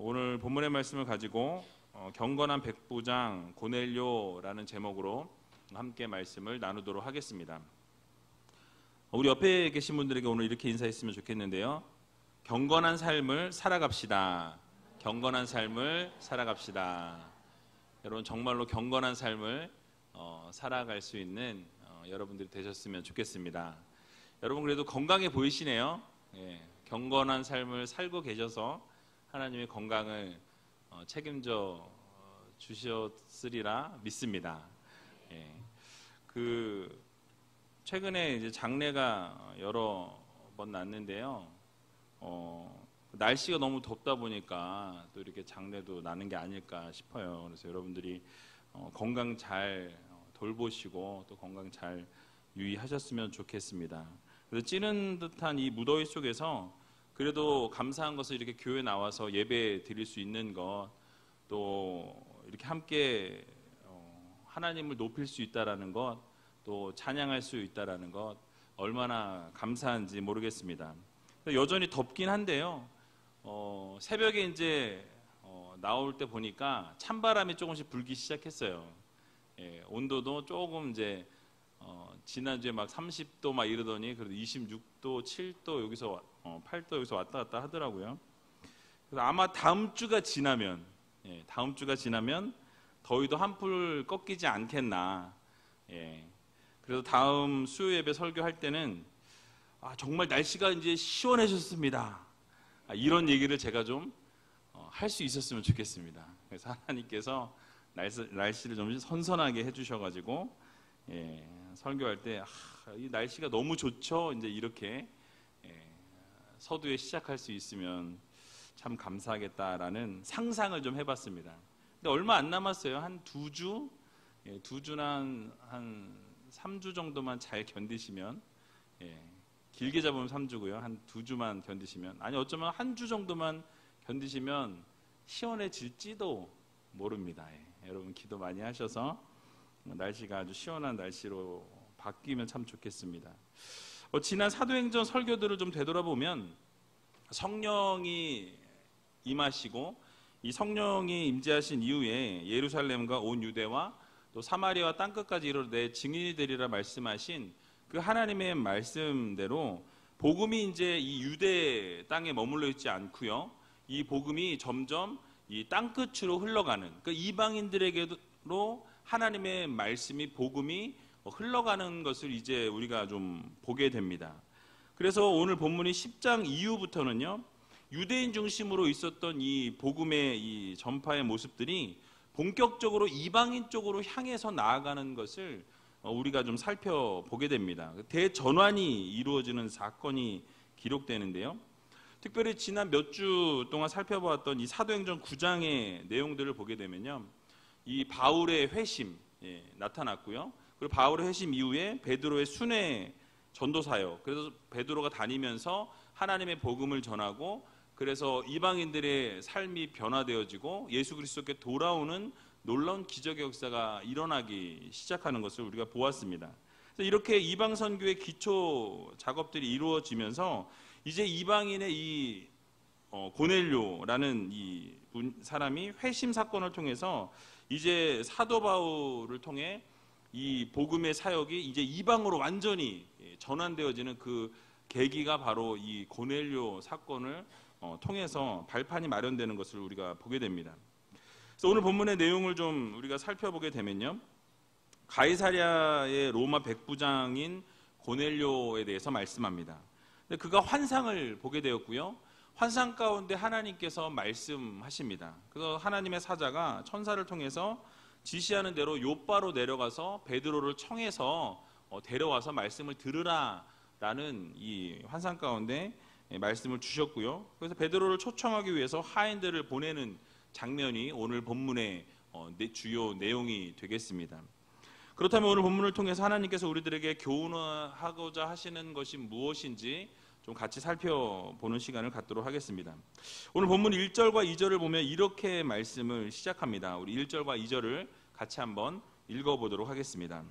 오늘 본문의 말씀을 가지고 경건한 백부장 고넬료라는 제목으로 함께 말씀을 나누도록 하겠습니다. 우리 옆에 계신 분들에게 오늘 이렇게 인사했으면 좋겠는데요. 경건한 삶을 살아갑시다. 경건한 삶을 살아갑시다. 여러분 정말로 경건한 삶을 살아갈 수 있는 여러분들이 되셨으면 좋겠습니다. 여러분 그래도 건강해 보이시네요. 경건한 삶을 살고 계셔서 하나님의 건강을 책임져 주셨으리라 믿습니다. 최근에 이제 장례가 여러 번 났는데요. 날씨가 너무 덥다 보니까 또 이렇게 장례도 나는 게 아닐까 싶어요. 그래서 여러분들이 건강 잘 돌보시고 또 건강 잘 유의하셨으면 좋겠습니다. 그래서 찌는 듯한 이 무더위 속에서 그래도 감사한 것을 이렇게 교회 나와서 예배 드릴 수 있는 것, 또 이렇게 함께 하나님을 높일 수 있다라는 것, 또 찬양할 수 있다라는 것 얼마나 감사한지 모르겠습니다. 여전히 덥긴 한데요. 새벽에 이제 나올 때 보니까 찬바람이 조금씩 불기 시작했어요. 온도도 조금 이제 지난주에 막 30도 막 이러더니 그래도 26도, 7도 여기서 8도 여기서 왔다 갔다 하더라고요. 그래서 아마 다음 주가 지나면 더위도 한풀 꺾이지 않겠나. 그래서 다음 수요 예배 설교할 때는 정말 날씨가 이제 시원해졌습니다. 이런 얘기를 제가 좀 할 수 있었으면 좋겠습니다. 그래서 하나님께서 날씨를 좀 선선하게 해주셔가지고 설교할 때 이 날씨가 너무 좋죠. 이제 이렇게 서두에 시작할 수 있으면 참 감사하겠다라는 상상을 좀 해봤습니다. 근데 얼마 안 남았어요. 한 2주, 2주나 한 3주 정도만 잘 견디시면, 길게 잡으면 3주고요. 한 2주만 견디시면, 아니 어쩌면 한 주 정도만 견디시면 시원해질지도 모릅니다. 여러분 기도 많이 하셔서 날씨가 아주 시원한 날씨로 바뀌면 참 좋겠습니다. 지난 사도행전 설교들을 좀 되돌아보면 성령이 임하시고 이 성령이 임재하신 이후에 예루살렘과 온 유대와 또 사마리아와 땅끝까지 이르러 증인이 되리라 말씀하신 그 하나님의 말씀대로 복음이 이제 이 유대 땅에 머물러 있지 않고요. 이 복음이 점점 이 땅끝으로 흘러가는 그 이방인들에게로 하나님의 말씀이 복음이 흘러가는 것을 이제 우리가 좀 보게 됩니다. 그래서 오늘 본문이 10장 이후부터는요. 유대인 중심으로 있었던 이 복음의 이 전파의 모습들이 본격적으로 이방인 쪽으로 향해서 나아가는 것을 우리가 좀 살펴보게 됩니다. 대전환이 이루어지는 사건이 기록되는데요. 특별히 지난 몇 주 동안 살펴보았던 이 사도행전 9장의 내용들을 보게 되면요. 이 바울의 회심 나타났고요. 그리고 바울의 회심 이후에 베드로의 순회 전도사역. 그래서 베드로가 다니면서 하나님의 복음을 전하고 그래서 이방인들의 삶이 변화되어지고 예수 그리스도께 돌아오는 놀라운 기적의 역사가 일어나기 시작하는 것을 우리가 보았습니다. 그래서 이렇게 이방 선교의 기초 작업들이 이루어지면서 이제 이방인의 이 고넬료라는 이 사람이 회심 사건을 통해서 이제 사도 바울을 통해 이 복음의 사역이 이제 이방으로 완전히 전환되어지는 그 계기가 바로 이 고넬료 사건을 통해서 발판이 마련되는 것을 우리가 보게 됩니다. 그래서 오늘 본문의 내용을 좀 우리가 살펴보게 되면요. 가이사랴의 로마 백부장인 고넬료에 대해서 말씀합니다. 근데 그가 환상을 보게 되었고요. 환상 가운데 하나님께서 말씀하십니다. 그래서 하나님의 사자가 천사를 통해서 지시하는 대로 요바로 내려가서 베드로를 청해서 데려와서 말씀을 들으라라는 이 환상 가운데 말씀을 주셨고요. 그래서 베드로를 초청하기 위해서 하인들을 보내는 장면이 오늘 본문의 주요 내용이 되겠습니다. 그렇다면 오늘 본문을 통해서 하나님께서 우리들에게 교훈하고자 하시는 것이 무엇인지 좀 같이 살펴보는 시간을 갖도록 하겠습니다. 오늘 본문 1절과 2절을 보면 이렇게 말씀을 시작합니다. 우리 1절과 2절을 같이 한번 읽어보도록 하겠습니다.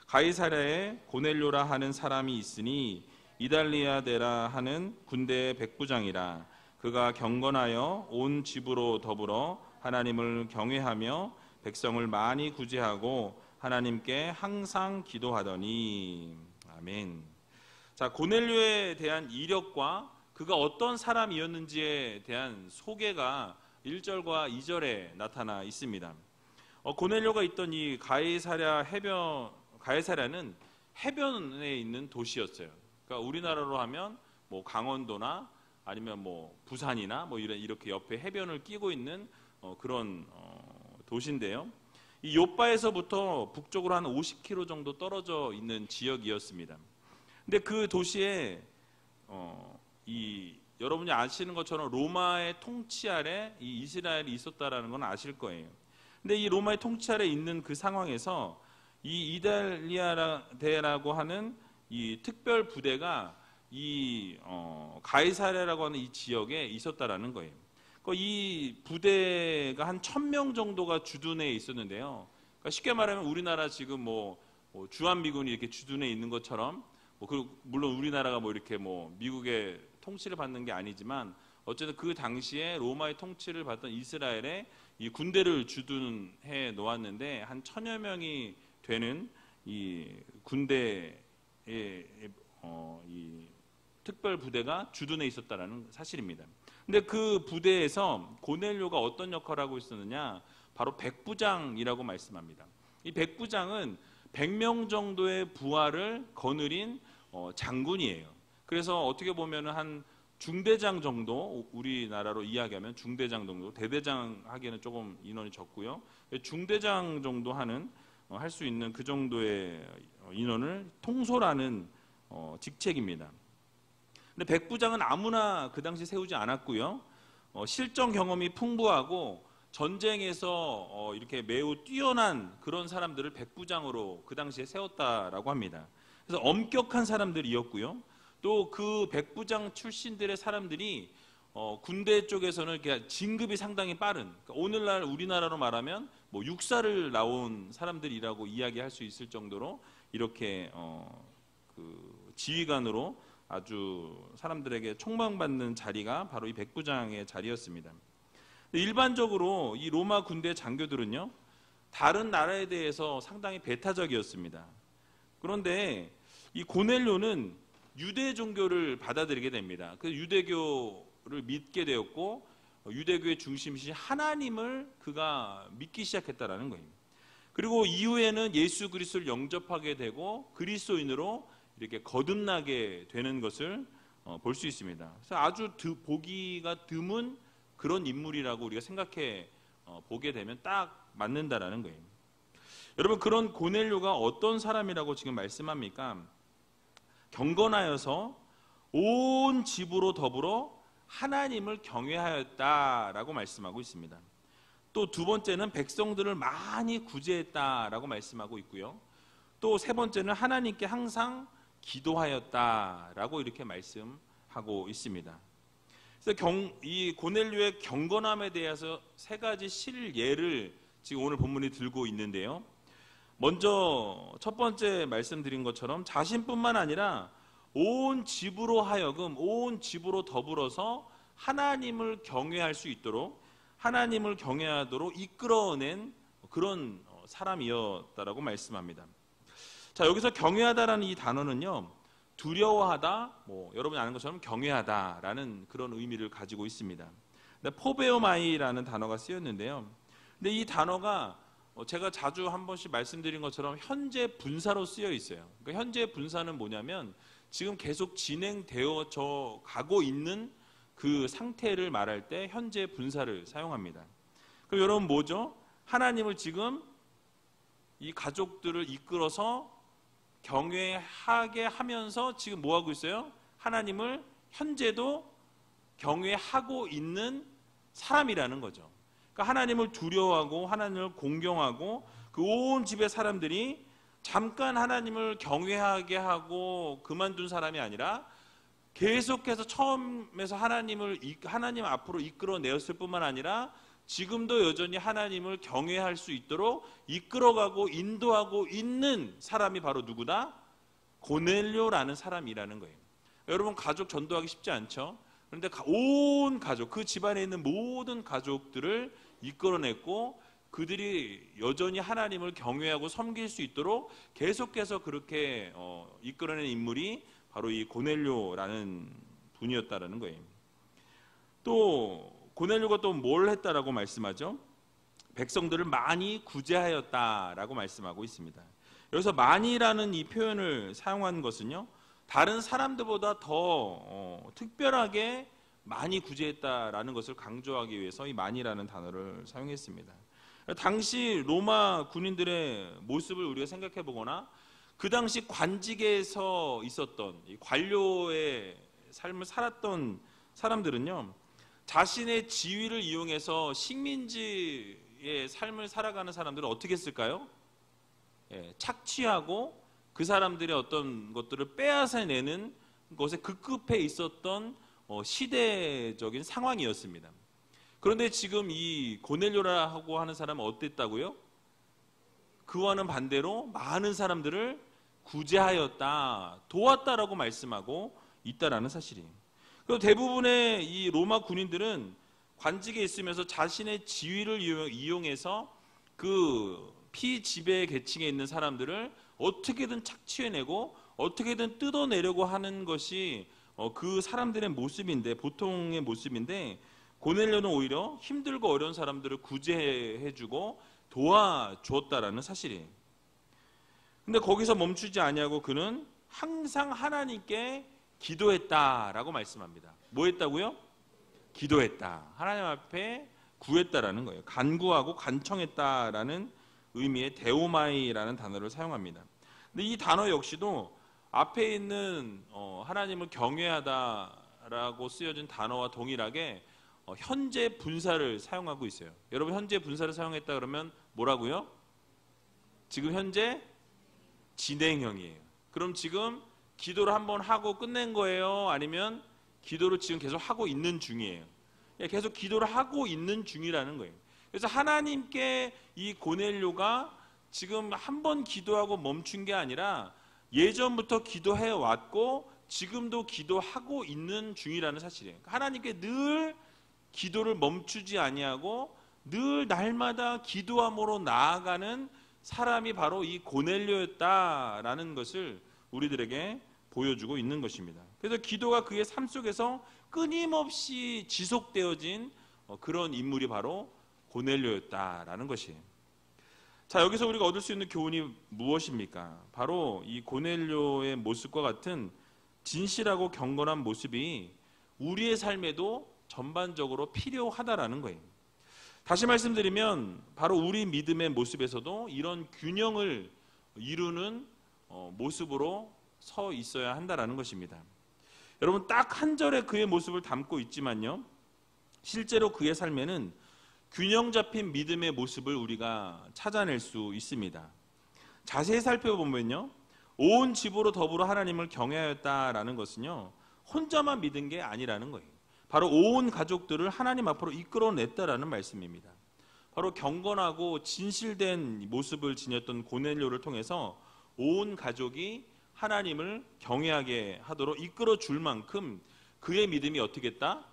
가이사랴에 고넬료라 하는 사람이 있으니 이달리아데라 하는 군대의 백부장이라. 그가 경건하여 온 집으로 더불어 하나님을 경외하며 백성을 많이 구제하고 하나님께 항상 기도하더니. 아멘. 자, 고넬료에 대한 이력과 그가 어떤 사람이었는지에 대한 소개가 1절과 2절에 나타나 있습니다. 고넬료가 있던 이 가이사랴는 해변에 있는 도시였어요. 그러니까 우리나라로 하면 뭐 강원도나 아니면 뭐 부산이나 뭐 이렇게 옆에 해변을 끼고 있는 그런 도시인데요. 이 요빠에서부터 북쪽으로 한 50km 정도 떨어져 있는 지역이었습니다. 근데 그 도시에 여러분이 아시는 것처럼 로마의 통치 아래 이 이스라엘이 있었다라는 건 아실 거예요. 근데 이 로마의 통치 아래 있는 그 상황에서 이 이달리아라고 하는 이 특별 부대가 이 가이사랴라고 하는 이 지역에 있었다라는 거예요. 이 부대가 한 1000명 정도가 주둔해 있었는데요. 그러니까 쉽게 말하면 우리나라 지금 뭐 주한미군이 이렇게 주둔해 있는 것처럼 물론 우리나라가 뭐 이렇게 뭐 미국의 통치를 받는 게 아니지만 어쨌든 그 당시에 로마의 통치를 받던 이스라엘에 이 군대를 주둔해 놓았는데 한 1000여 명이 되는 이 군대의 이 특별 부대가 주둔해 있었다라는 사실입니다. 근데 그 부대에서 고넬료가 어떤 역할을 하고 있었느냐? 바로 백부장이라고 말씀합니다. 이 백부장은 100명 정도의 부하를 거느린 장군이에요. 그래서 어떻게 보면은 한 중대장 정도, 우리나라로 이야기하면 중대장 정도, 대대장 하기에는 조금 인원이 적고요. 중대장 정도 하는 할 수 있는 그 정도의 인원을 통솔하는 직책입니다. 근데 백부장은 아무나 그 당시 세우지 않았고요. 실전 경험이 풍부하고 전쟁에서 이렇게 매우 뛰어난 그런 사람들을 백부장으로 그 당시에 세웠다라고 합니다. 그래서 엄격한 사람들이었고요. 또 그 백부장 출신들의 사람들이 군대 쪽에서는 진급이 상당히 빠른, 그러니까 오늘날 우리나라로 말하면 뭐 육사를 나온 사람들이라고 이야기할 수 있을 정도로 이렇게 그 지휘관으로 아주 사람들에게 총망받는 자리가 바로 이 백부장의 자리였습니다. 일반적으로 이 로마 군대 장교들은요, 다른 나라에 대해서 상당히 배타적이었습니다. 그런데 이 고넬료는 유대 종교를 받아들이게 됩니다. 그 유대교를 믿게 되었고, 유대교의 중심이신 하나님을 그가 믿기 시작했다라는 거예요. 그리고 이후에는 예수 그리스도를 영접하게 되고 그리스도인으로 이렇게 거듭나게 되는 것을 볼 수 있습니다. 그래서 아주 보기가 드문 그런 인물이라고 우리가 생각해 보게 되면 딱 맞는다라는 거예요. 여러분, 그런 고넬료가 어떤 사람이라고 지금 말씀합니까? 경건하여서 온 집으로 더불어 하나님을 경외하였다라고 말씀하고 있습니다. 또 두 번째는 백성들을 많이 구제했다라고 말씀하고 있고요. 또 세 번째는 하나님께 항상 기도하였다라고 이렇게 말씀하고 있습니다. 그래서 이 고넬료의 경건함에 대해서 세 가지 실예를 지금 오늘 본문이 들고 있는데요. 먼저 첫 번째 말씀드린 것처럼 자신뿐만 아니라 온 집으로 하여금 온 집으로 더불어서 하나님을 경외할 수 있도록, 하나님을 경외하도록 이끌어낸 그런 사람이었다라고 말씀합니다. 자, 여기서 경외하다라는 이 단어는요, 두려워하다, 여러분이 아는 것처럼 경외하다라는 그런 의미를 가지고 있습니다. 포베오마이라는 단어가 쓰였는데요. 근데 이 단어가 제가 자주 한 번씩 말씀드린 것처럼 현재 분사로 쓰여 있어요. 그러니까 현재 분사는 뭐냐면 지금 계속 진행되어져 가고 있는 그 상태를 말할 때 현재 분사를 사용합니다. 그럼 여러분 뭐죠? 하나님을 지금 이 가족들을 이끌어서 경외하게 하면서 지금 뭐 하고 있어요? 하나님을 현재도 경외하고 있는 사람이라는 거죠. 그러니까 하나님을 두려워하고 하나님을 공경하고 그 온 집의 사람들이 잠깐 하나님을 경외하게 하고 그만둔 사람이 아니라 계속해서 처음에서 하나님 앞으로 이끌어내었을 뿐만 아니라 지금도 여전히 하나님을 경외할 수 있도록 이끌어가고 인도하고 있는 사람이 바로 누구다? 고넬료라는 사람이라는 거예요. 여러분, 가족 전도하기 쉽지 않죠? 그런데 온 가족, 그 집안에 있는 모든 가족들을 이끌어냈고 그들이 여전히 하나님을 경외하고 섬길 수 있도록 계속해서 그렇게 이끌어낸 인물이 바로 이 고넬료라는 분이었다라는 거예요. 또 고넬료가 또 뭘 했다라고 말씀하죠? 백성들을 많이 구제하였다라고 말씀하고 있습니다. 여기서 많이라는 이 표현을 사용한 것은요, 다른 사람들보다 더 특별하게 많이 구제했다라는 것을 강조하기 위해서 이 많이라는 단어를 사용했습니다. 당시 로마 군인들의 모습을 우리가 생각해 보거나 그 당시 관직에서 있었던 이 관료의 삶을 살았던 사람들은요, 자신의 지위를 이용해서 식민지의 삶을 살아가는 사람들은 어떻게 했을까요? 착취하고 그 사람들의 어떤 것들을 빼앗아내는 것에 급급해 있었던 시대적인 상황이었습니다. 그런데 지금 이 고넬료라고 하는 사람은 어땠다고요? 그와는 반대로 많은 사람들을 구제하였다, 도왔다라고 말씀하고 있다라는 사실이에요. 그리고 대부분의 이 로마 군인들은 관직에 있으면서 자신의 지위를 이용해서 그 피지배 계층에 있는 사람들을 어떻게든 착취해내고 어떻게든 뜯어내려고 하는 것이 그 사람들의 모습인데, 보통의 모습인데, 고넬료는 오히려 힘들고 어려운 사람들을 구제해주고 도와주었다라는 사실이에요. 근데 거기서 멈추지 아니하고 그는 항상 하나님께 기도했다라고 말씀합니다. 뭐 했다고요? 기도했다. 하나님 앞에 구했다라는 거예요. 간구하고 간청했다라는 의미의 데오마이라는 단어를 사용합니다. 근데 이 단어 역시도 앞에 있는 하나님을 경외하다라고 쓰여진 단어와 동일하게 현재 분사를 사용하고 있어요. 여러분, 현재 분사를 사용했다 그러면 뭐라고요? 지금 현재 진행형이에요. 그럼 지금 기도를 한번 하고 끝낸 거예요? 아니면 기도를 지금 계속 하고 있는 중이에요? 계속 기도를 하고 있는 중이라는 거예요. 그래서 하나님께 이 고넬료가 지금 한 번 기도하고 멈춘 게 아니라 예전부터 기도해 왔고 지금도 기도하고 있는 중이라는 사실이에요. 하나님께 늘 기도를 멈추지 아니하고 늘 날마다 기도함으로 나아가는 사람이 바로 이 고넬료였다라는 것을 우리들에게 보여주고 있는 것입니다. 그래서 기도가 그의 삶 속에서 끊임없이 지속되어진 그런 인물이 바로 고넬료였다라는 것이에요. 자, 여기서 우리가 얻을 수 있는 교훈이 무엇입니까? 바로 이 고넬료의 모습과 같은 진실하고 경건한 모습이 우리의 삶에도 전반적으로 필요하다라는 거예요. 다시 말씀드리면 바로 우리 믿음의 모습에서도 이런 균형을 이루는 모습으로 서 있어야 한다라는 것입니다. 여러분, 딱 한 절에 그의 모습을 담고 있지만요, 실제로 그의 삶에는 균형 잡힌 믿음의 모습을 우리가 찾아낼 수 있습니다. 자세히 살펴보면요, 온 집으로 더불어 하나님을 경외하였다라는 것은요, 혼자만 믿은 게 아니라는 거예요. 바로 온 가족들을 하나님 앞으로 이끌어냈다라는 말씀입니다. 바로 경건하고 진실된 모습을 지녔던 고넬료를 통해서 온 가족이 하나님을 경외하게 하도록 이끌어 줄 만큼 그의 믿음이 어떻게 했다?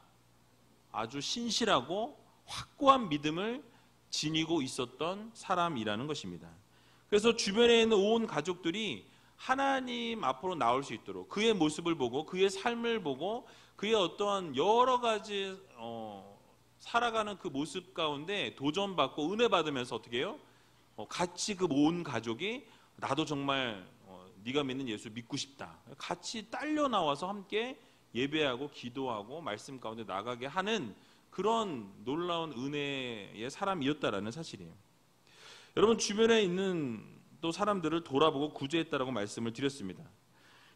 아주 신실하고 확고한 믿음을 지니고 있었던 사람이라는 것입니다. 그래서 주변에 있는 온 가족들이 하나님 앞으로 나올 수 있도록 그의 모습을 보고 그의 삶을 보고 그의 어떠한 여러 가지 살아가는 그 모습 가운데 도전받고 은혜 받으면서 어떻게 해요? 같이 그 온 가족이 나도 정말 네가 믿는 예수 믿고 싶다. 같이 딸려 나와서 함께 예배하고 기도하고 말씀 가운데 나가게 하는 그런 놀라운 은혜의 사람이었다라는 사실이에요. 여러분, 주변에 있는 또 사람들을 돌아보고 구제했다라고 말씀을 드렸습니다.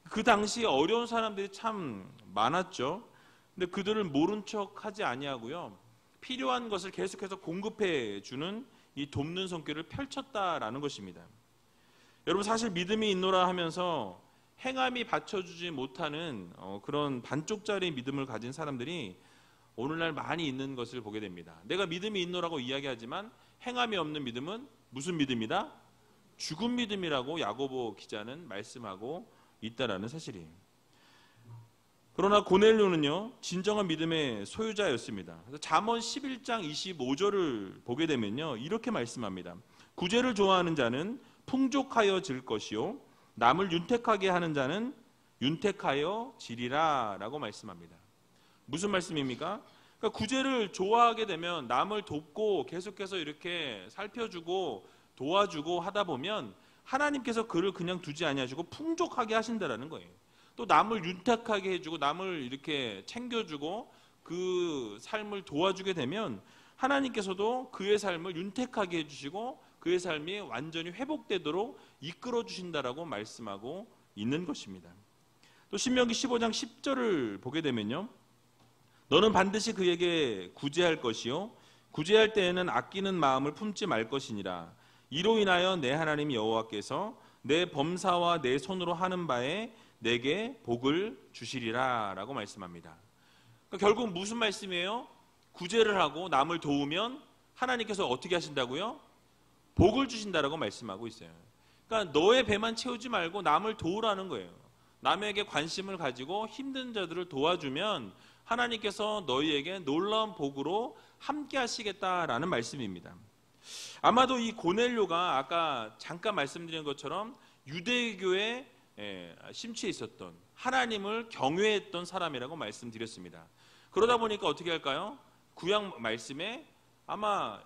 그 당시 어려운 사람들이 참 많았죠. 근데 그들을 모른 척하지 아니하고요, 필요한 것을 계속해서 공급해 주는 이 돕는 손길을 펼쳤다라는 것입니다. 여러분, 사실 믿음이 있노라 하면서 행함이 받쳐주지 못하는 그런 반쪽짜리 믿음을 가진 사람들이 오늘날 많이 있는 것을 보게 됩니다. 내가 믿음이 있노라고 이야기하지만 행함이 없는 믿음은 무슨 믿음이다? 죽은 믿음이라고 야고보 기자는 말씀하고 있다라는 사실이에요. 그러나 고넬료는요, 진정한 믿음의 소유자였습니다. 그래서 잠언 11장 25절을 보게 되면요, 이렇게 말씀합니다. 구제를 좋아하는 자는 풍족하여질 것이요 남을 윤택하게 하는 자는 윤택하여 지리라 라고 말씀합니다. 무슨 말씀입니까? 그러니까 구제를 좋아하게 되면 남을 돕고 계속해서 이렇게 살펴주고 도와주고 하다 보면 하나님께서 그를 그냥 두지 아니하시고 풍족하게 하신다라는 거예요. 또 남을 윤택하게 해주고 남을 이렇게 챙겨주고 그 삶을 도와주게 되면 하나님께서도 그의 삶을 윤택하게 해주시고 그의 삶이 완전히 회복되도록 이끌어 주신다라고 말씀하고 있는 것입니다. 또 신명기 15장 10절을 보게 되면요, 너는 반드시 그에게 구제할 것이요 구제할 때에는 아끼는 마음을 품지 말 것이니라. 이로 인하여 내 하나님 여호와께서 내 범사와 내 손으로 하는 바에 내게 복을 주시리라 라고 말씀합니다. 그러니까 결국 무슨 말씀이에요? 구제를 하고 남을 도우면 하나님께서 어떻게 하신다고요? 복을 주신다라고 말씀하고 있어요. 그러니까 너의 배만 채우지 말고 남을 도우라는 거예요. 남에게 관심을 가지고 힘든 자들을 도와주면 하나님께서 너희에게 놀라운 복으로 함께 하시겠다라는 말씀입니다. 아마도 이 고넬료가 아까 잠깐 말씀드린 것처럼 유대교에 심취해 있었던, 하나님을 경외했던 사람이라고 말씀드렸습니다. 그러다 보니까 어떻게 할까요? 구약 말씀에 아마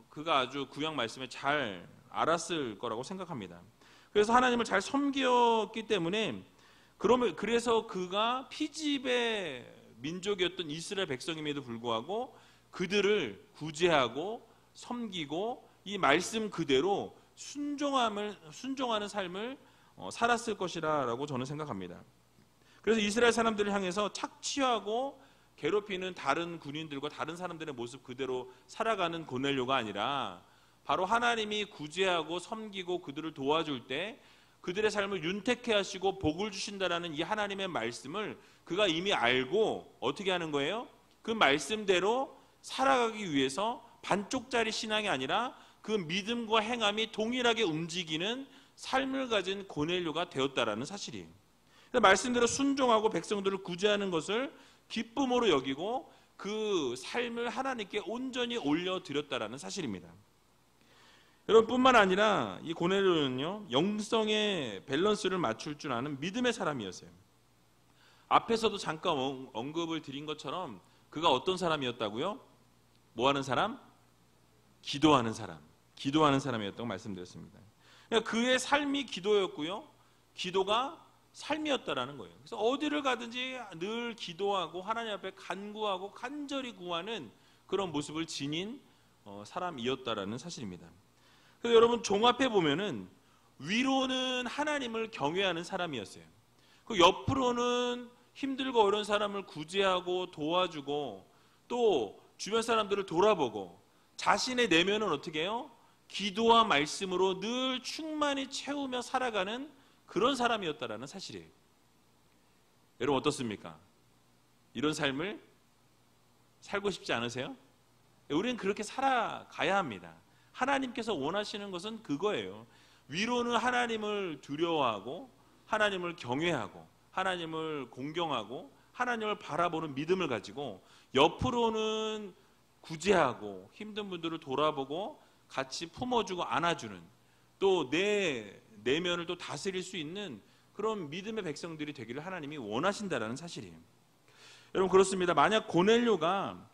그가 아주 구약 말씀에 잘 알았을 거라고 생각합니다. 그래서 하나님을 잘 섬겼기 때문에 그래서 그가 피집의 민족이었던 이스라엘 백성임에도 불구하고 그들을 구제하고 섬기고 이 말씀 그대로 순종하는 삶을 살았을 것이라고 저는 생각합니다. 그래서 이스라엘 사람들을 향해서 착취하고 괴롭히는 다른 군인들과 다른 사람들의 모습 그대로 살아가는 고넬료가 아니라 바로 하나님이 구제하고 섬기고 그들을 도와줄 때 그들의 삶을 윤택해 하시고 복을 주신다라는 이 하나님의 말씀을 그가 이미 알고 어떻게 하는 거예요? 그 말씀대로 살아가기 위해서 반쪽짜리 신앙이 아니라 그 믿음과 행함이 동일하게 움직이는 삶을 가진 고넬료가 되었다라는 사실이에요. 말씀대로 순종하고 백성들을 구제하는 것을 기쁨으로 여기고 그 삶을 하나님께 온전히 올려드렸다라는 사실입니다. 여러분, 뿐만 아니라 이 고넬료는요, 영성의 밸런스를 맞출 줄 아는 믿음의 사람이었어요. 앞에서도 잠깐 언급을 드린 것처럼 그가 어떤 사람이었다고요? 뭐 하는 사람? 기도하는 사람이었다고 말씀드렸습니다. 그러니까 그의 삶이 기도였고요, 기도가 삶이었다라는 거예요. 그래서 어디를 가든지 늘 기도하고 하나님 앞에 간구하고 간절히 구하는 그런 모습을 지닌 사람이었다라는 사실입니다. 그래서 여러분, 종합해 보면은 위로는 하나님을 경외하는 사람이었어요. 그 옆으로는 힘들고 어려운 사람을 구제하고 도와주고 또 주변 사람들을 돌아보고 자신의 내면은 어떻게 해요? 기도와 말씀으로 늘 충만히 채우며 살아가는 그런 사람이었다라는 사실이에요. 여러분, 어떻습니까? 이런 삶을 살고 싶지 않으세요? 우리는 그렇게 살아가야 합니다. 하나님께서 원하시는 것은 그거예요. 위로는 하나님을 두려워하고 하나님을 경외하고 하나님을 공경하고 하나님을 바라보는 믿음을 가지고 옆으로는 구제하고 힘든 분들을 돌아보고 같이 품어주고 안아주는, 또 내 내면을 또 다스릴 수 있는 그런 믿음의 백성들이 되기를 하나님이 원하신다라는 사실이에요. 여러분, 그렇습니다. 만약 고넬료가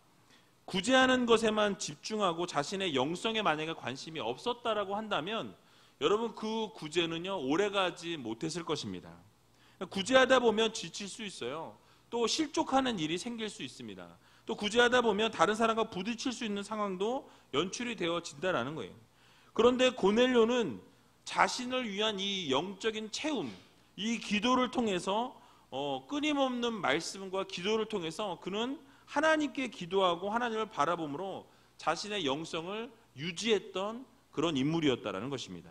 구제하는 것에만 집중하고 자신의 영성에 만약에 관심이 없었다라고 한다면 여러분, 그 구제는요 오래가지 못했을 것입니다. 구제하다 보면 지칠 수 있어요. 또 실족하는 일이 생길 수 있습니다. 또 구제하다 보면 다른 사람과 부딪힐 수 있는 상황도 연출이 되어진다라는 거예요. 그런데 고넬료는 자신을 위한 이 영적인 채움, 이 기도를 통해서 끊임없는 말씀과 기도를 통해서 그는 하나님께 기도하고 하나님을 바라봄으로 자신의 영성을 유지했던 그런 인물이었다라는 것입니다.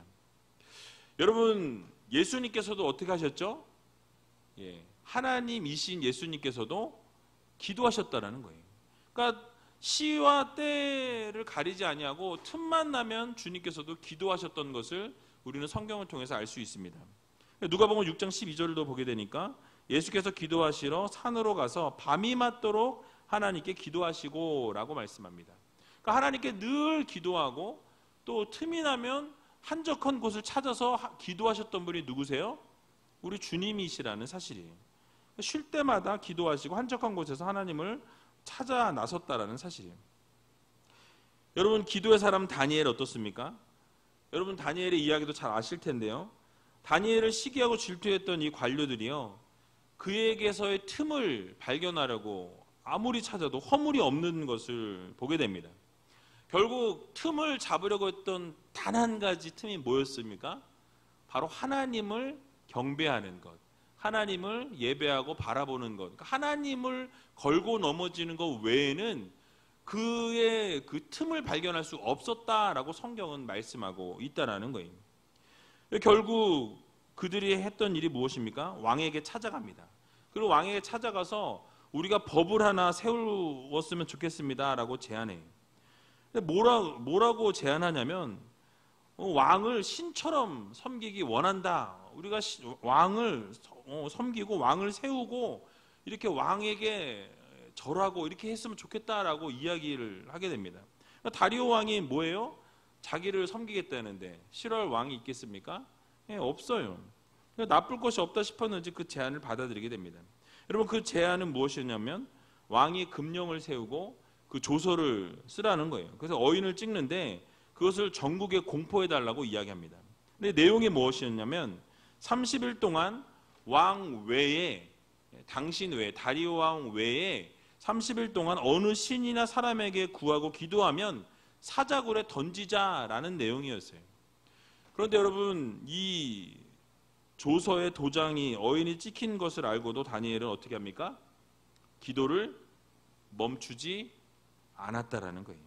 여러분, 예수님께서도 어떻게 하셨죠? 하나님이신 예수님께서도 기도하셨다라는 거예요. 그러니까 시와 때를 가리지 아니하고 틈만 나면 주님께서도 기도하셨던 것을 우리는 성경을 통해서 알 수 있습니다. 누가복음 6장 12절도 보게 되니까 예수께서 기도하시러 산으로 가서 밤이 맞도록 하나님께 기도하시고 라고 말씀합니다. 그러니까 하나님께 늘 기도하고 또 틈이 나면 한적한 곳을 찾아서 기도하셨던 분이 누구세요? 우리 주님이시라는 사실이에요. 쉴 때마다 기도하시고 한적한 곳에서 하나님을 찾아 나섰다라는 사실이에요. 여러분, 기도의 사람 다니엘 어떻습니까? 여러분, 다니엘의 이야기도 잘 아실 텐데요. 다니엘을 시기하고 질투했던 이 관료들이요, 그에게서의 틈을 발견하려고 아무리 찾아도 허물이 없는 것을 보게 됩니다. 결국 틈을 잡으려고 했던 단 한 가지 틈이 뭐였습니까? 바로 하나님을 경배하는 것, 하나님을 예배하고 바라보는 것, 그러니까 하나님을 걸고 넘어지는 것 외에는 그의 그 틈을 발견할 수 없었다라고 성경은 말씀하고 있다라는 거예요. 결국 그들이 했던 일이 무엇입니까? 왕에게 찾아갑니다. 그리고 왕에게 찾아가서 우리가 법을 하나 세웠으면 좋겠습니다라고 제안해요. 뭐라고 제안하냐면 왕을 신처럼 섬기기 원한다. 우리가 왕을 섬기고 왕을 세우고 이렇게 왕에게 절하고 이렇게 했으면 좋겠다라고 이야기를 하게 됩니다. 다리오 왕이 뭐예요? 자기를 섬기겠다는데 싫어할 왕이 있겠습니까? 없어요. 나쁠 것이 없다 싶었는지 그 제안을 받아들이게 됩니다. 여러분, 그 제안은 무엇이었냐면 왕이 금령을 세우고 그 조서를 쓰라는 거예요. 그래서 어인을 찍는데 그것을 전국에 공포해달라고 이야기합니다. 근데 내용이 무엇이었냐면 30일 동안 왕 외에, 당신 외에, 다리오 왕 외에 30일 동안 어느 신이나 사람에게 구하고 기도하면 사자굴에 던지자라는 내용이었어요. 그런데 여러분, 이 조서의 도장이 어인이 찍힌 것을 알고도 다니엘은 어떻게 합니까? 기도를 멈추지 않았다라는 거예요.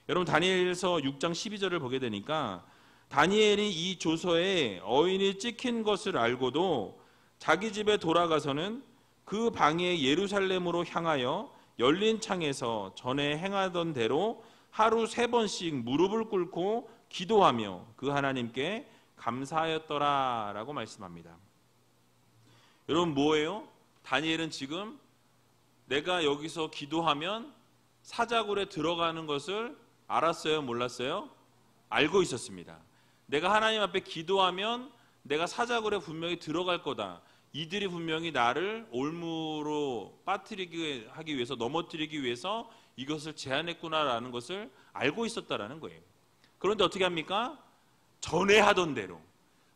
여러분, 다니엘서 6장 12절을 보게 되니까 다니엘이 이 조서에 어인이 찍힌 것을 알고도 자기 집에 돌아가서는 그 방에 예루살렘으로 향하여 열린 창에서 전에 행하던 대로 하루 3번씩 무릎을 꿇고 기도하며 그 하나님께 감사하였더라 라고 말씀합니다. 여러분, 뭐예요? 다니엘은 지금 내가 여기서 기도하면 사자굴에 들어가는 것을 알았어요? 몰랐어요? 알고 있었습니다. 내가 하나님 앞에 기도하면 내가 사자굴에 분명히 들어갈 거다. 이들이 분명히 나를 올무로 빠뜨리게 하기 위해서, 넘어뜨리기 위해서 이것을 제안했구나라는 것을 알고 있었다라는 거예요. 그런데 어떻게 합니까? 전에 하던 대로,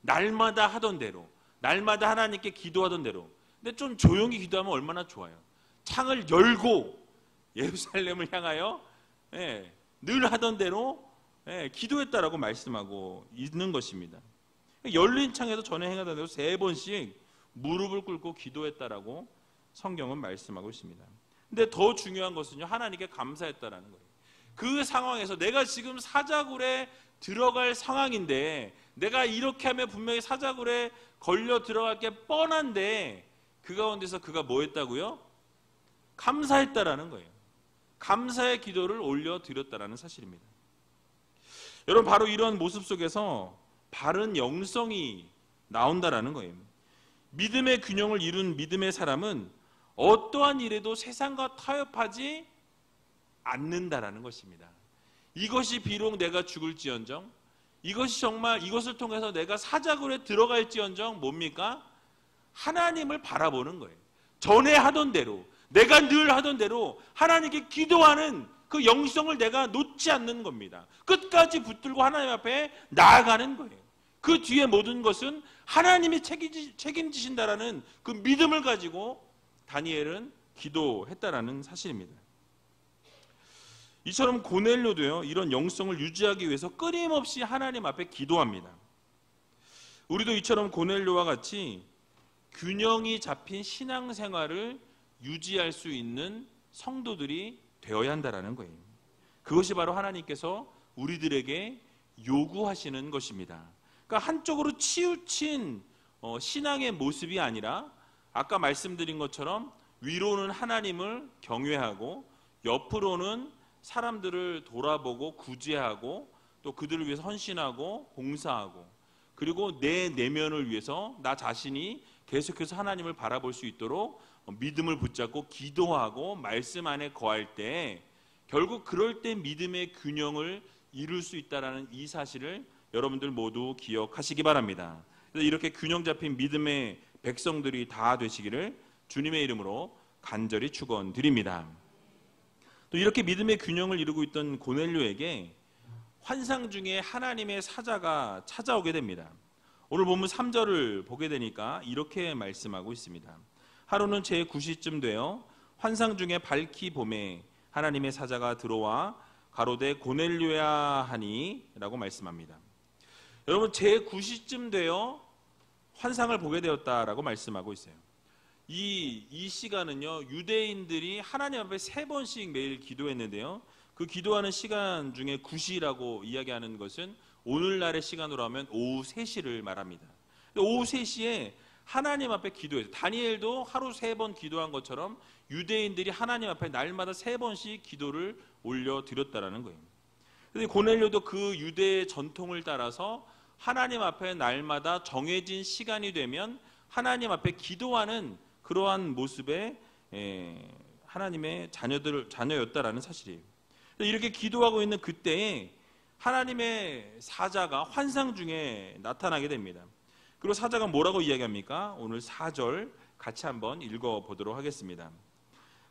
날마다 하던 대로, 날마다 하나님께 기도하던 대로. 근데 좀 조용히 기도하면 얼마나 좋아요. 창을 열고 예루살렘을 향하여 늘 하던 대로 기도했다라고 말씀하고 있는 것입니다. 열린 창에서 전에 행하던 대로 3번씩 무릎을 꿇고 기도했다라고 성경은 말씀하고 있습니다. 근데 더 중요한 것은요, 하나님께 감사했다라는 거예요. 그 상황에서 내가 지금 사자굴에 들어갈 상황인데, 내가 이렇게 하면 분명히 사자굴에 걸려 들어갈 게 뻔한데, 그 가운데서 그가 뭐 했다고요? 감사했다라는 거예요. 감사의 기도를 올려드렸다라는 사실입니다. 여러분, 바로 이런 모습 속에서 바른 영성이 나온다라는 거예요. 믿음의 균형을 이룬 믿음의 사람은 어떠한 일에도 세상과 타협하지 않는다라는 것입니다. 이것이 비록 내가 죽을지언정, 이것이 정말 이것을 통해서 내가 사자굴에 들어갈지언정 뭡니까? 하나님을 바라보는 거예요. 전에 하던 대로, 내가 늘 하던 대로 하나님께 기도하는 그 영성을 내가 놓지 않는 겁니다. 끝까지 붙들고 하나님 앞에 나아가는 거예요. 그 뒤에 모든 것은 하나님이 책임지신다라는 그 믿음을 가지고 다니엘은 기도했다라는 사실입니다. 이처럼 고넬료도요, 이런 영성을 유지하기 위해서 끊임없이 하나님 앞에 기도합니다. 우리도 이처럼 고넬료와 같이 균형이 잡힌 신앙생활을 유지할 수 있는 성도들이 되어야 한다는 거예요. 그것이 바로 하나님께서 우리들에게 요구하시는 것입니다. 그러니까 한쪽으로 치우친 신앙의 모습이 아니라 아까 말씀드린 것처럼 위로는 하나님을 경외하고 옆으로는 사람들을 돌아보고 구제하고 또 그들을 위해서 헌신하고 봉사하고, 그리고 내 내면을 위해서 나 자신이 계속해서 하나님을 바라볼 수 있도록 믿음을 붙잡고 기도하고 말씀 안에 거할 때 결국 그럴 때 믿음의 균형을 이룰 수 있다는 이 사실을 여러분들 모두 기억하시기 바랍니다. 그래서 이렇게 균형 잡힌 믿음의 백성들이 다 되시기를 주님의 이름으로 간절히 축원드립니다. 또 이렇게 믿음의 균형을 이루고 있던 고넬료에게 환상 중에 하나님의 사자가 찾아오게 됩니다. 오늘 본문 3절을 보게 되니까 이렇게 말씀하고 있습니다. 하루는 제9시쯤 되어 환상 중에 밝히 봄에 하나님의 사자가 들어와 가로되 고넬료야 하니 라고 말씀합니다. 여러분, 제9시쯤 되어 환상을 보게 되었다라고 말씀하고 있어요. 이 시간은요, 유대인들이 하나님 앞에 3번씩 매일 기도했는데요, 그 기도하는 시간 중에 9시라고 이야기하는 것은 오늘날의 시간으로 하면 오후 3시를 말합니다. 오후 3시에 하나님 앞에 기도했어요. 다니엘도 하루 3번 기도한 것처럼 유대인들이 하나님 앞에 날마다 3번씩 기도를 올려드렸다라는 거예요. 그런데 고넬료도 그 유대의 전통을 따라서 하나님 앞에 날마다 정해진 시간이 되면 하나님 앞에 기도하는 그러한 모습의 하나님의 자녀였다라는 사실이에요. 이렇게 기도하고 있는 그때에 하나님의 사자가 환상 중에 나타나게 됩니다. 그리고 사자가 뭐라고 이야기합니까? 오늘 4절 같이 한번 읽어보도록 하겠습니다.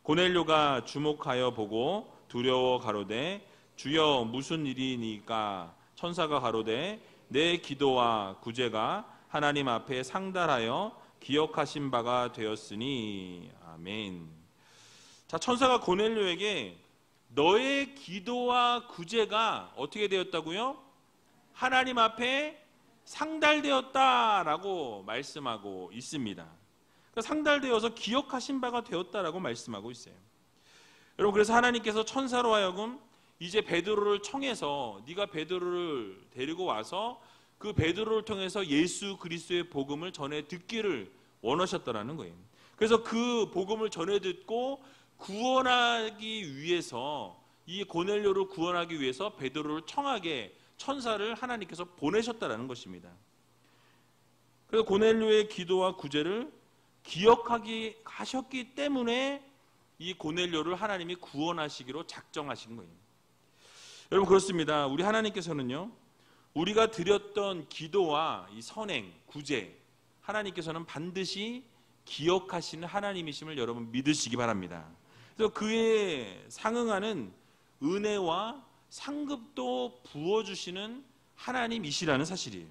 고넬료가 주목하여 보고 두려워 가로되 주여 무슨 일이니까? 천사가 가로되 내 기도와 구제가 하나님 앞에 상달하여 기억하신 바가 되었으니. 아멘. 자, 천사가 고넬료에게 너의 기도와 구제가 어떻게 되었다고요? 하나님 앞에 상달되었다라고 말씀하고 있습니다. 그러니까 상달되어서 기억하신 바가 되었다라고 말씀하고 있어요. 여러분, 그래서 하나님께서 천사로 하여금 이제 베드로를 청해서 네가 베드로를 데리고 와서 그 베드로를 통해서 예수 그리스도의 복음을 전해 듣기를 원하셨다라는 거예요. 그래서 그 복음을 전해 듣고 구원하기 위해서, 이 고넬료를 구원하기 위해서 베드로를 청하게 천사를 하나님께서 보내셨다라는 것입니다. 그래서 고넬료의 기도와 구제를 기억하기 하셨기 때문에 이 고넬료를 하나님이 구원하시기로 작정하신 거예요. 여러분, 그렇습니다. 우리 하나님께서는요, 우리가 드렸던 기도와 이 선행, 구제, 하나님께서는 반드시 기억하시는 하나님이심을 여러분 믿으시기 바랍니다. 그래서 그에 상응하는 은혜와 상급도 부어주시는 하나님이시라는 사실이에요.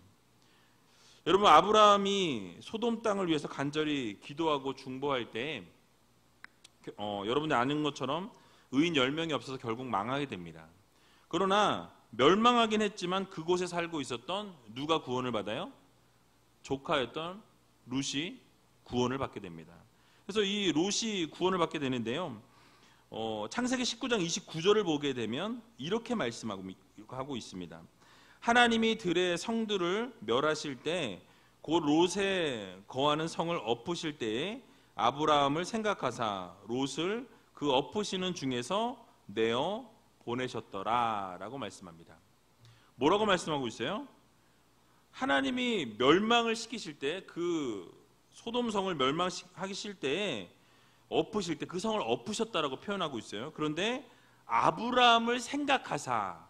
여러분, 아브라함이 소돔 땅을 위해서 간절히 기도하고 중보할 때 여러분들 아는 것처럼 의인 10명이 없어서 결국 망하게 됩니다. 그러나 멸망하긴 했지만 그곳에 살고 있었던 누가 구원을 받아요? 조카였던 룻이 구원을 받게 됩니다. 그래서 이 룻이 구원을 받게 되는데요, 창세기 19장 29절을 보게 되면 이렇게 말씀하고 있습니다. 하나님이 들의 성들을 멸하실 때 곧 롯에 거하는 성을 엎으실 때에 아브라함을 생각하사 롯을 그 엎으시는 중에서 내어 보내셨더라 라고 말씀합니다. 뭐라고 말씀하고 있어요? 하나님이 멸망을 시키실 때, 그 소돔성을 멸망하실 때에 엎으실 때 그 성을 엎으셨다라고 표현하고 있어요. 그런데 아브라함을 생각하사,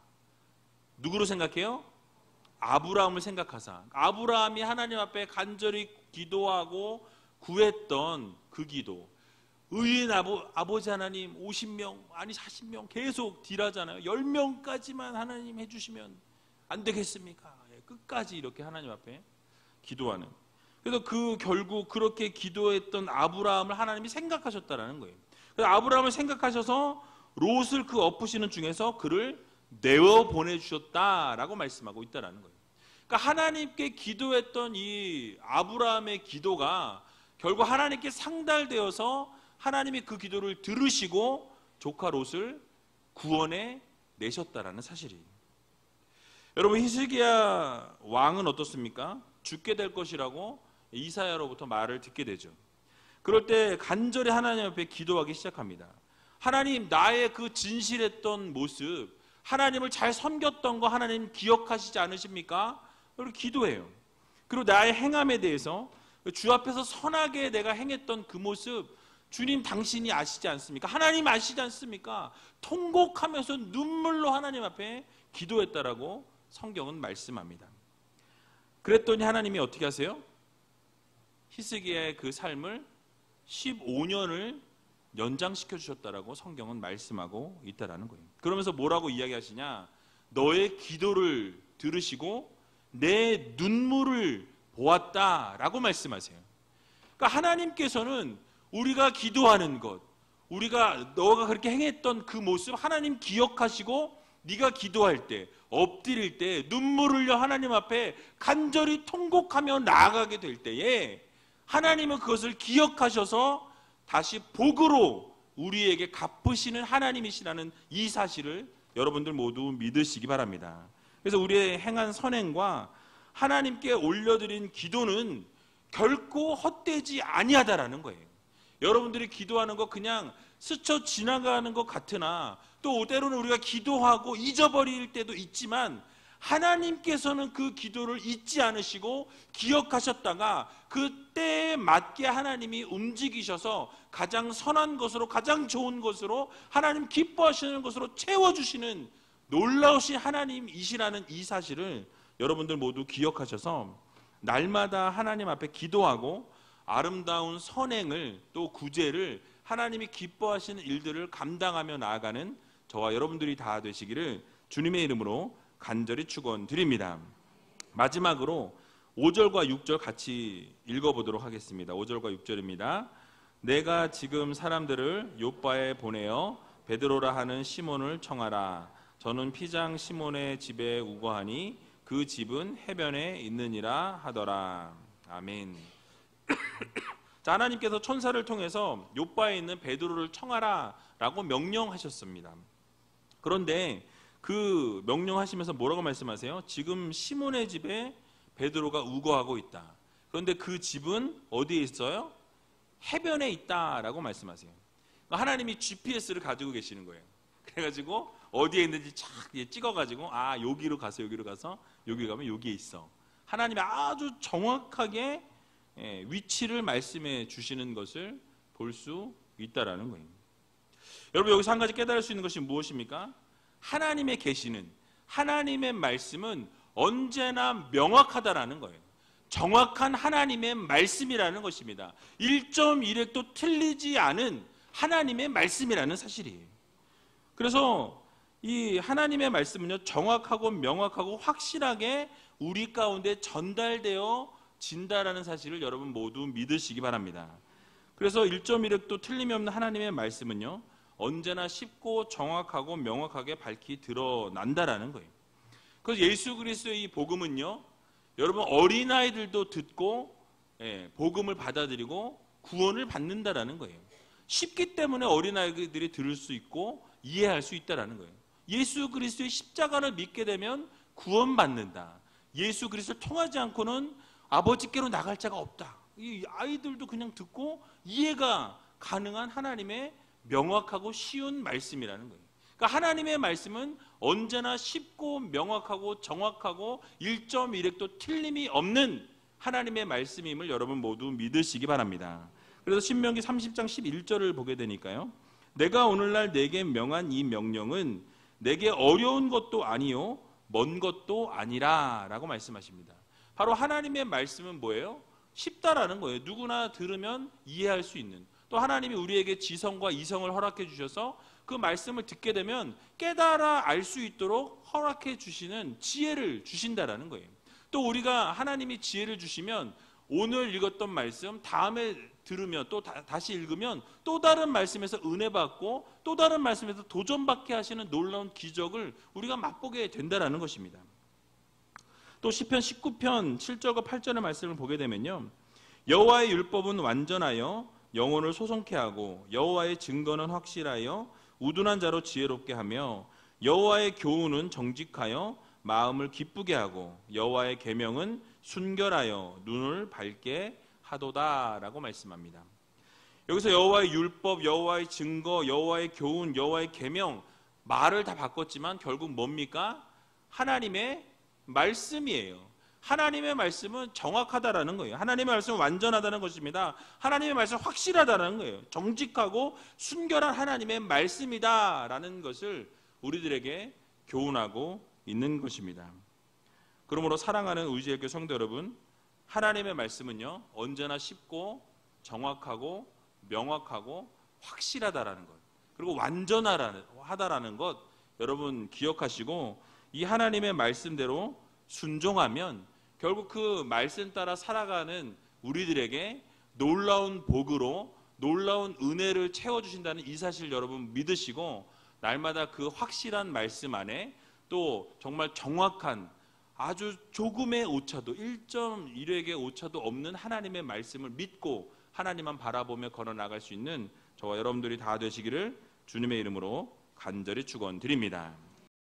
누구로 생각해요? 아브라함을 생각하사. 아브라함이 하나님 앞에 간절히 기도하고 구했던 그 기도, 의인 아버지 하나님 50명 아니 40명 계속 딜하잖아요. 10명까지만 하나님 해주시면 안 되겠습니까? 끝까지 이렇게 하나님 앞에 기도하는. 그래서 결국 그렇게 기도했던 아브라함을 하나님이 생각하셨다라는 거예요. 그래서 아브라함을 생각하셔서 롯을 그 엎으시는 중에서 그를 내어 보내주셨다라고 말씀하고 있다라는 거예요. 그러니까 하나님께 기도했던 이 아브라함의 기도가 결국 하나님께 상달되어서 하나님이 그 기도를 들으시고 조카 롯을 구원해 내셨다라는 사실이에요. 여러분, 히스기야 왕은 어떻습니까? 죽게 될 것이라고 이사야로부터 말을 듣게 되죠. 그럴 때 간절히 하나님 앞에 기도하기 시작합니다. 하나님, 나의 그 진실했던 모습, 하나님을 잘 섬겼던 거 하나님 기억하시지 않으십니까? 그리고 기도해요. 그리고 나의 행함에 대해서 주 앞에서 선하게 내가 행했던 그 모습 주님 당신이 아시지 않습니까? 하나님 아시지 않습니까? 통곡하면서 눈물로 하나님 앞에 기도했다라고 성경은 말씀합니다. 그랬더니 하나님이 어떻게 하세요? 히스기야의 그 삶을 15년을 연장시켜 주셨다라고 성경은 말씀하고 있다라는 거예요. 그러면서 뭐라고 이야기하시냐? 너의 기도를 들으시고 내 눈물을 보았다라고 말씀하세요. 그러니까 하나님께서는 우리가 기도하는 것, 너가 그렇게 행했던 그 모습 하나님 기억하시고 네가 기도할 때, 엎드릴 때, 눈물을 흘려 하나님 앞에 간절히 통곡하며 나아가게 될 때에 하나님은 그것을 기억하셔서 다시 복으로 우리에게 갚으시는 하나님이시라는 이 사실을 여러분들 모두 믿으시기 바랍니다. 그래서 우리의 행한 선행과 하나님께 올려드린 기도는 결코 헛되지 아니하다라는 거예요. 여러분들이 기도하는 거 그냥 스쳐 지나가는 것 같으나 또 때로는 우리가 기도하고 잊어버릴 때도 있지만 하나님께서는 그 기도를 잊지 않으시고 기억하셨다가 그때에 맞게 하나님이 움직이셔서 가장 선한 것으로, 가장 좋은 것으로, 하나님 기뻐하시는 것으로 채워주시는 놀라우신 하나님이시라는 이 사실을 여러분들 모두 기억하셔서 날마다 하나님 앞에 기도하고 아름다운 선행을 또 구제를 하나님이 기뻐하시는 일들을 감당하며 나아가는 저와 여러분들이 다 되시기를 주님의 이름으로 간절히 축원드립니다. 마지막으로 5절과 6절 같이 읽어보도록 하겠습니다. 5절과 6절입니다. 내가 지금 사람들을 요빠에 보내어 베드로라 하는 시몬을 청하라. 저는 피장 시몬의 집에 우거하니 그 집은 해변에 있느니라 하더라. 아멘. 자, 하나님께서 천사를 통해서 요빠에 있는 베드로를 청하라 라고 명령하셨습니다. 그런데 그 명령하시면서 뭐라고 말씀하세요? 지금 시몬의 집에 베드로가 우거하고 있다. 그런데 그 집은 어디에 있어요? 해변에 있다라고 말씀하세요. 하나님이 GPS를 가지고 계시는 거예요. 그래가지고 어디에 있는지 착 찍어가지고 여기로 가서 여기 가면 여기에 있어. 하나님이 아주 정확하게 위치를 말씀해 주시는 것을 볼 수 있다라는 거예요. 여러분, 여기서 한 가지 깨달을 수 있는 것이 무엇입니까? 하나님의 계시는, 하나님의 말씀은 언제나 명확하다라는 거예요. 정확한 하나님의 말씀이라는 것입니다. 1.1획도 틀리지 않은 하나님의 말씀이라는 사실이에요. 그래서 이 하나님의 말씀은요, 정확하고 명확하고 확실하게 우리 가운데 전달되어 진다라는 사실을 여러분 모두 믿으시기 바랍니다. 그래서 1.1획도 틀림이 없는 하나님의 말씀은요, 언제나 쉽고 정확하고 명확하게 밝히 드러난다라는 거예요. 그래서 예수 그리스도의 이 복음은요, 여러분 어린아이들도 듣고 복음을 받아들이고 구원을 받는다라는 거예요. 쉽기 때문에 어린아이들이 들을 수 있고 이해할 수 있다라는 거예요. 예수 그리스도의 십자가를 믿게 되면 구원받는다. 예수 그리스도를 통하지 않고는 아버지께로 나갈 자가 없다. 이 아이들도 그냥 듣고 이해가 가능한 하나님의 명확하고 쉬운 말씀이라는 거예요. 그러니까 하나님의 말씀은 언제나 쉽고 명확하고 정확하고 1.1획도 틀림이 없는 하나님의 말씀임을 여러분 모두 믿으시기 바랍니다. 그래서 신명기 30장 11절을 보게 되니까요, 내가 오늘날 내게 명한 이 명령은 내게 어려운 것도 아니요 먼 것도 아니라 라고 말씀하십니다. 바로 하나님의 말씀은 뭐예요? 쉽다라는 거예요. 누구나 들으면 이해할 수 있는, 또 하나님이 우리에게 지성과 이성을 허락해 주셔서 그 말씀을 듣게 되면 깨달아 알 수 있도록 허락해 주시는 지혜를 주신다라는 거예요. 또 우리가 하나님이 지혜를 주시면 오늘 읽었던 말씀 다음에 들으면 또 다시 읽으면 또 다른 말씀에서 은혜 받고 또 다른 말씀에서 도전받게 하시는 놀라운 기적을 우리가 맛보게 된다라는 것입니다. 또 시편 19편 7절과 8절의 말씀을 보게 되면요, 여호와의 율법은 완전하여 영혼을 소송케 하고 여호와의 증거는 확실하여 우둔한 자로 지혜롭게 하며 여호와의 교훈은 정직하여 마음을 기쁘게 하고 여호와의 계명은 순결하여 눈을 밝게 하도다라고 말씀합니다. 여기서 여호와의 율법, 여호와의 증거, 여호와의 교훈, 여호와의 계명, 말을 다 바꿨지만 결국 뭡니까? 하나님의 말씀이에요. 하나님의 말씀은 정확하다라는 거예요. 하나님의 말씀은 완전하다는 것입니다. 하나님의 말씀은 확실하다는 거예요. 정직하고 순결한 하나님의 말씀이다라는 것을 우리들에게 교훈하고 있는 것입니다. 그러므로 사랑하는 우리지혜교회 성도 여러분, 하나님의 말씀은요 언제나 쉽고 정확하고 명확하고 확실하다라는 것, 그리고 완전하다라는 것 여러분 기억하시고, 이 하나님의 말씀대로 순종하면 결국 그 말씀 따라 살아가는 우리들에게 놀라운 복으로 놀라운 은혜를 채워주신다는 이 사실 여러분 믿으시고, 날마다 그 확실한 말씀 안에 또 정말 정확한 아주 조금의 오차도 1.1획의 오차도 없는 하나님의 말씀을 믿고 하나님만 바라보며 걸어나갈 수 있는 저와 여러분들이 다 되시기를 주님의 이름으로 간절히 축원드립니다.